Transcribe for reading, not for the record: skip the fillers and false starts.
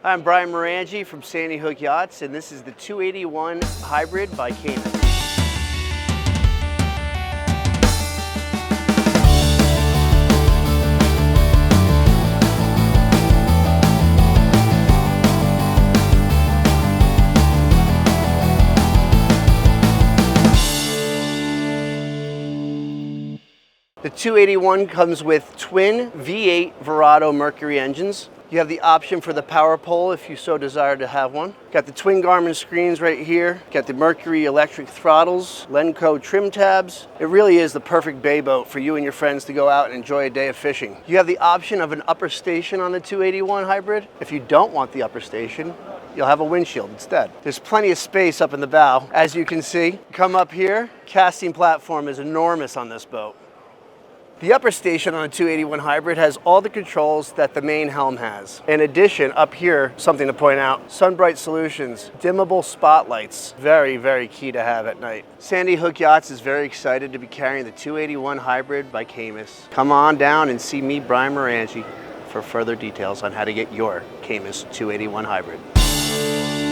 Hi, I'm Brian Marangi from Sandy Hook Yachts, and this is the 281 Hybrid by Caymas. The 281 comes with twin V8 Verado Mercury engines. You have the option for the power pole if you so desire to have one. Got the twin Garmin screens right here. Got the Mercury electric throttles, Lenco trim tabs. It really is the perfect bay boat for you and your friends to go out and enjoy a day of fishing. You have the option of an upper station on the 281 Hybrid. If you don't want the upper station, you'll have a windshield instead. There's plenty of space up in the bow. As you can see, come up here, casting platform is enormous on this boat. The upper station on a 281 Hybrid has all the controls that the main Helm has. In addition, up here, something to point out, SunBright Solutions, dimmable spotlights, very, very key to have at night. Sandy Hook Yachts is very excited to be carrying the 281 Hybrid by Caymas. Come on down and see me, Brian Marangi, for further details on how to get your Caymas 281 Hybrid.